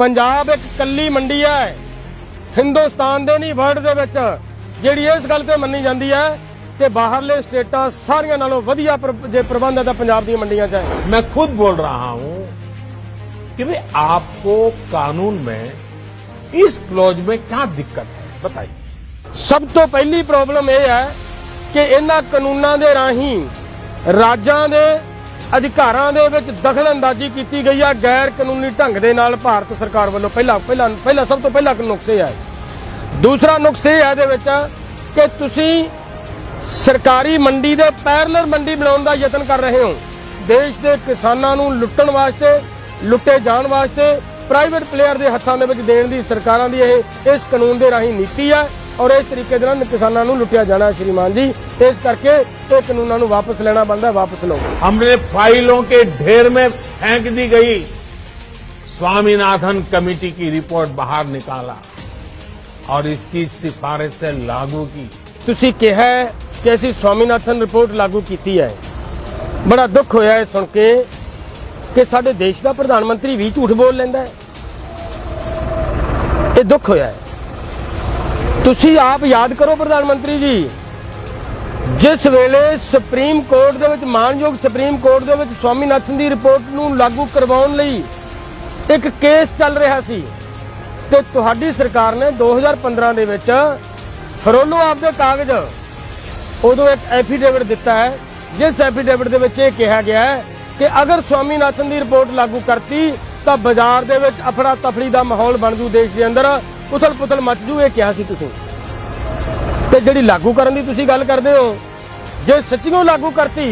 पंजाब एक कल्ली मंडी है हिंदुस्तान दे नहीं वर्ल्ड दे विच जिहड़ी इस गल ते मन्नी जाती है कि बाहरले स्टेटां सारियां नालों वधिया जे प्रबंध है पंजाब दी मंडियां च है। मैं खुद बोल रहा हूं कि भाई आपको कानून में इस क्लॉज में क्या दिक्कत है बताइए। सब तो पहली प्रॉब्लम यह है कि इन्हां कानूनां दे राहीं राज्यां दे अधिकारां दे विच दखल अंदाजी की गई है गैर कानूनी ढंग दे नाल भारत सरकार वालों। पहला सब तो पहला नुक्स यह है। दूसरा नुक्स यह है दे विच कि तुसीं सरकारी मंडी दे पैरलर मंडी बनाउण दा यतन कर रहे हो। देश के किसानां नूं लुट्टण वास्ते लुट्टे जाण वास्ते प्राइवेट प्लेयर के हत्थां दे विच देण दी सरकारां दी इस कानून के राहीं नीति है और इस तरीके दे नाल किसानां नूं लुट्टिया जाना है श्रीमान जी। इस करके ये कानूनां नूं वापस लेना बनता है, वापस लो। हमने फाइलों के ढेर में फेंक दी गई स्वामीनाथन कमेटी की रिपोर्ट बाहर निकाला और इसकी सिफारिश से लागू की। तुसीं कहा कि असीं स्वामीनाथन रिपोर्ट लागू की है। बड़ा दुख होया है सुन के कि साडे देश का प्रधानमंत्री भी झूठ बोल लेंदा है। ये दुख होया है। तुसीं आप याद करो प्रधानमंत्री जी, जिस वेले सुप्रीम कोर्ट दे विच मानयोग सुप्रीम कोर्ट दे विच स्वामीनाथन की रिपोर्ट नूं लागू करवाउण लई एक केस चल रहा सी ते तुहाडी सरकार ने 2015 दे विच फरोलो आपदे कागज उदों एक एफीडेविट दिता है जिस एफीडेविट दे विच यह कहा गया है कि अगर स्वामीनाथन की रिपोर्ट लागू करती तो बाजार दे विच अफड़ा तफड़ी का माहौल बन जू, देश के अंदर उथल पुथल मच जू। ये कहा सी तुसीं ते जिहड़ी लागू करन दी तुसीं गल करदे हो, जे सच्चियों लागू करती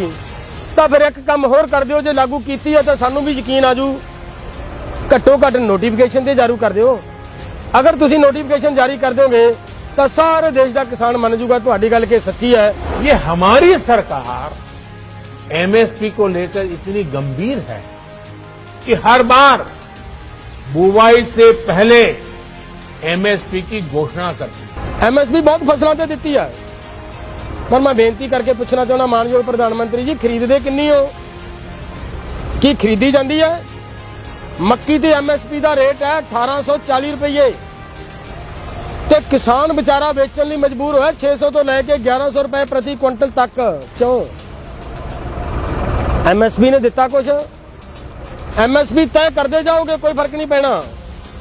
तो फिर एक काम होर कर दिओ, जे लागू कीती है तो सानूं भी यकीन आजू घट्टो घट्ट नोटिफिकेशन ते जारी कर दिओ। अगर तुसीं नोटिफिकेशन जारी कर दोगे तो सारे देश का किसान मन जूगा तुहाडी गल के सच्ची है। ये हमारी सरकार एमएसपी को लेकर इतनी गंभीर है कि हर बार बुवाई से पहले एमएसपी की घोषणा करती है। एमएसपी बहुत फसलों से दी है, पर मैं बेनती करके पूछना चाहना मानयोग प्रधानमंत्री जी, खरीदते किन्नी हो की खरीदी जाती है? मक्की ते एमएसपी का रेट है 1840 रुपये ते किसान बेचारा बेचने लिए मजबूर होया 600 तो लैके 1100 रुपए प्रति क्विंटल तक। क्यों? एमएसपी ने दिता कुछ? एमएसपी तय करते जाओगे कोई फर्क नहीं पैना,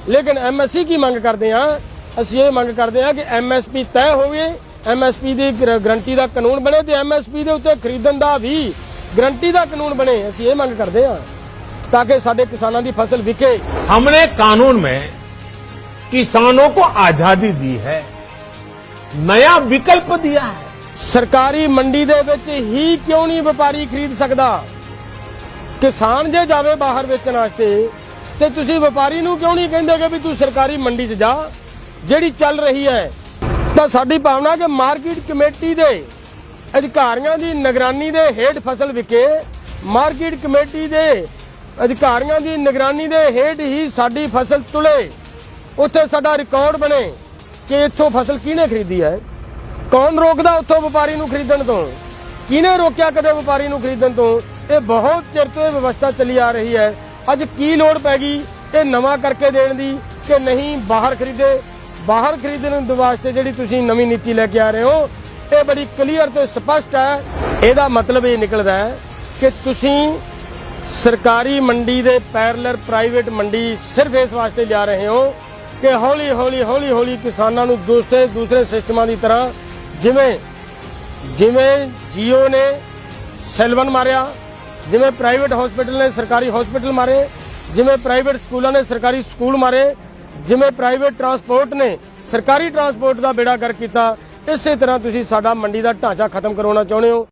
लेकिन एमएससी की मंग करते हैं। असं ये मंग करते हैं कि एमएसपी तय होवे, एमएसपी की गारंटी का कानून बने तो एमएसपी के उत्ते खरीदण का भी गारंटी का कानून बने। असं ये मंग करते हैं ताकि साडे किसानों की फसल विके। हमने कानून में किसानों को आजादी दी है, नया विकल्प दिया है। सरकारी मंडी दे विच ही क्यों नहीं व्यापारी खरीद सकदा? किसान जे जावे बाहर बेचण वास्ते ते तुसीं व्यापारी नूं क्यों नहीं कहिंदे कि भी तू सरकारी मंडी च जा जिहड़ी चल रही है? तां साडी भावना कि मार्केट कमेटी दे अधिकारियों की निगरानी दे हेठ फसल विके, मार्केट कमेटी दे अधिकारियों की निगरानी दे हेठ ही साडी फसल तुले, उत्थे साडा रिकॉर्ड बने कि इत्थों फसल किहने खरीदी है, कौन रोकदा उत्थों व्यापारी नूं खरीदण तो, किहने रोकिया कदे व्यापारी नूं खरीदण तो। ये बहुत चिर तो ये व्यवस्था चली आ रही है। अज की लोड़ पै गई ये नवा करके देण दी कि नहीं बाहर खरीदे? बाहर खरीदण वास्ते जिहड़ी तुसीं नवीं नीति लेके आ रहे हो ये बड़ी क्लीयर तो स्पष्ट है। ਇਹਦਾ मतलब ये निकलदा है कि तुसीं सरकारी मंडी दे पैरलर प्राइवेट मंडी सिर्फ इस वास्ते लिया रहे हो कि हौली हौली हौली हौली किसानों नूं दूसरे सिस्टमां की तरह जिवें जियो ने सैलवन मारिया, जिवें प्राइवेट हॉस्पिटल ने सरकारी हॉस्पिटल मारे, जिवें प्राइवेट स्कूलों ने सरकारी स्कूल मारे, जिवें प्राइवेट ट्रांसपोर्ट ने सरकारी ट्रांसपोर्ट का बेड़ा गर्क किया, इस तरह तुसीं साडा मंडी का ढांचा खत्म करवाना चाहुंदे हो।